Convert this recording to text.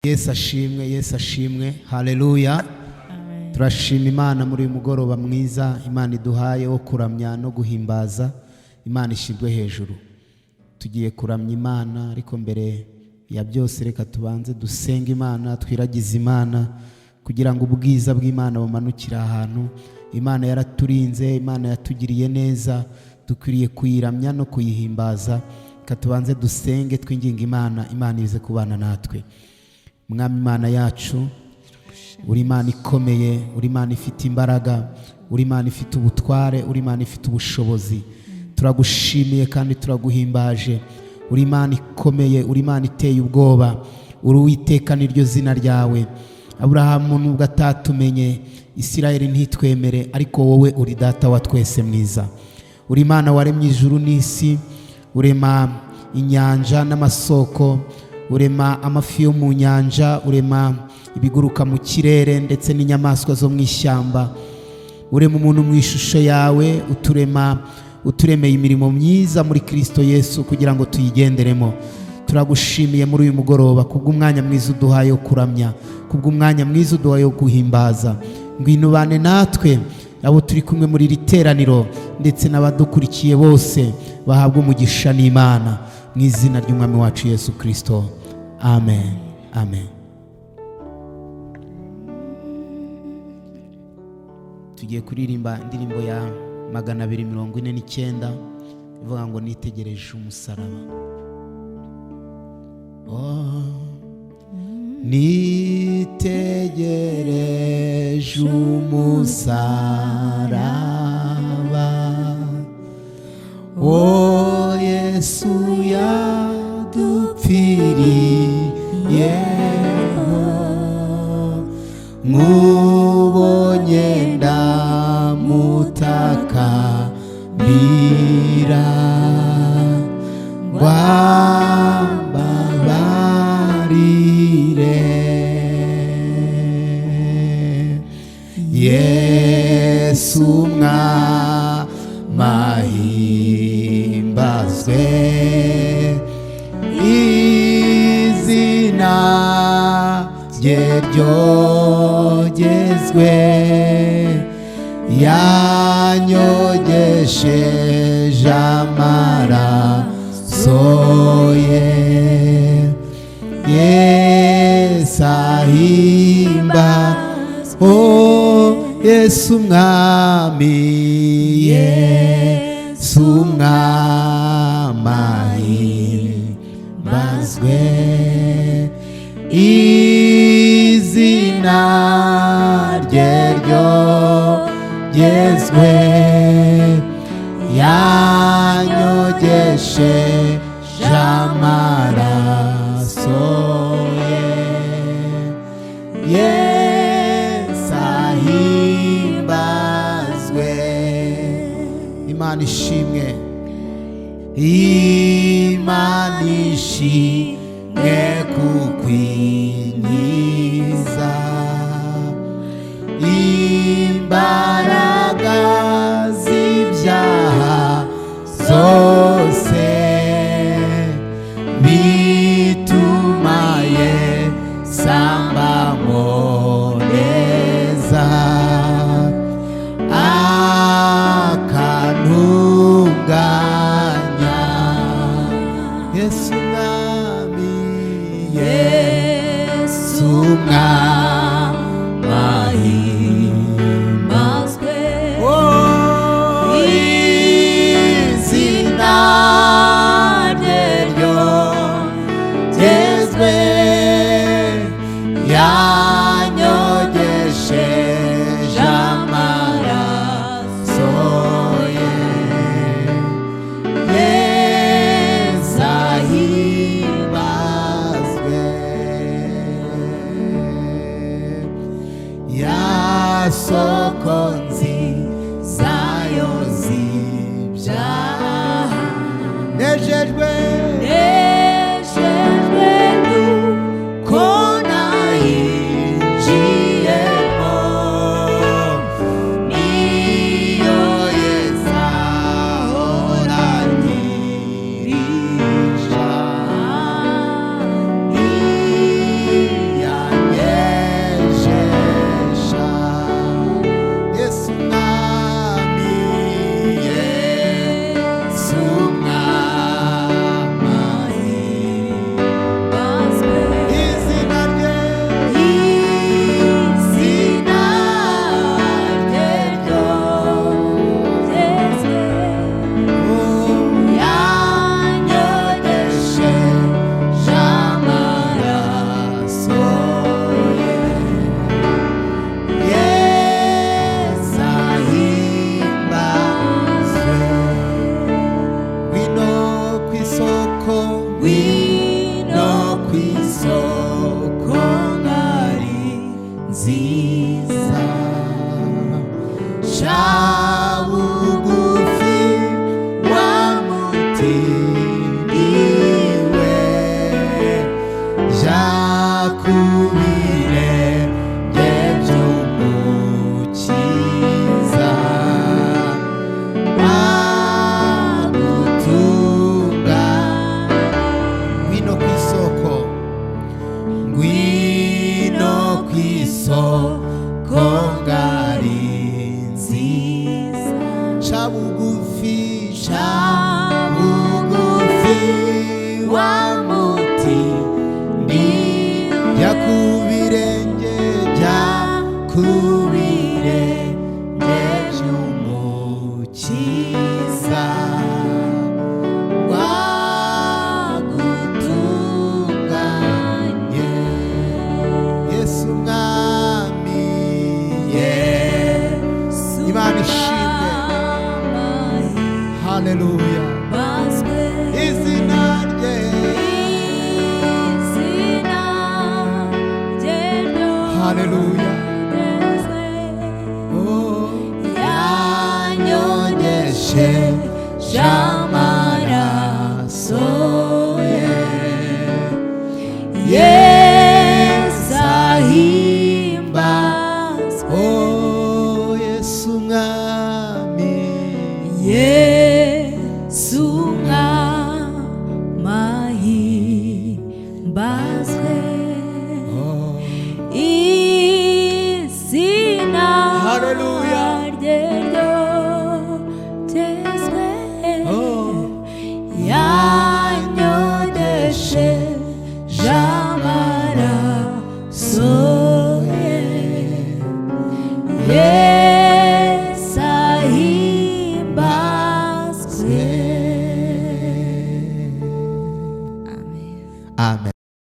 Yesu ashimwe, Yesu ashimwe, haleluya. Turashima Imana muri uyu mugoroba mwiza Imana iduhaye wo kuramya no guhimbaza. Imana ishirwe hejuru. Tugiye kuramya Imana, ariko mbere ya byose reka tubanze dusenga Imana, twiragize Imana kugira ngo ubwiza bw'Imana bumanukira ahantu. Imana yaraturinze, Imana yatugiriye neza, dukwiriye kuyiramya no kuyihimbaza. Reka tubanze dusenge twinginga Imana, Imana ize kubana natwe. Mwami Imana yacu, uri Imana ikomeye, uri Imana ifite imbaraga, uri Imana ifite ubutware, uri Imana ifite ubushobozi. Turagushimiye kandi turaguhimbaje. Uri Imana ikomeye, uri Imana iteye ubwoba, uri Uwiteka niryo zina ryawe. Aburahamu nubwo atatumenye, Isirayeli ntitwemere, ariko wowe uri data wa twese mwiza. Uri Imana waremye ijuru n'isi, urema inyanja n'amasoko, urema amafi yo mu nyanja, urema ibiguruka mu kirere ndetse n'inyamaswa zo mu ishyamba. Urema umuntu mu ishusho yawe, uturemeye imirimo myiza muri Kristo Yesu kugira ngo tuyigenderemo. Turagushimiye muri uyu mugoroba kubw'umwanya mwiza uduhaye wo kuramya, kubw'umwanya mwiza uduhaye wo guhimbaza. Ngwino bane natwe abo turi kumwe muri iri teraniro ndetse n'abadukurikiye bose, bahabwa umugisha n'Imana mu izina ry'umwami wacu Yesu Kristo. Amen. Amen. Tugiye kuririmba indirimbo ya 249 ivuga ngo nitegereje umusaraba. Nitegereje umusaraba, Yesu yadupfiriyeho, nkubonye ndamutakambira, wambabarire. Yesu mwami ahimbazwe, izina rye ryogezwe, yanyogesheje amaraso ye. Yesu ahimbazwe, Yesu mwami, Yesu mwami ahimbazwe, izina rye ryogezwe, yanyogesheje amaraso ye. Yesu ahimbazwe. Imana ishimwe, Imana ishimwe kukwinjiza, imbaraga z'ibyaha zose bitumaye sambamo neza, akantunganya. Yesu mwami, Yesu mwami ahimbazwe, izina rye ryogezwe, yanyogesheje amaraso ye. Yesu ahimbazwe. Ya soko nziza yoza ibyaha, nejejwe nuko nayinjiyemo, niyo Yesu ahora anyigisha. no kwisoko ngari nziza ca bugufi wa muti jya ku birenge by'umukiza wagutunganye Yesu mwami Yesu Imana ishimwe haleluya izina rye haleluya yanyonyeshe amaraso ye Yesu ahimbazwe Yesu mwami Yesu mwami ahimbazwe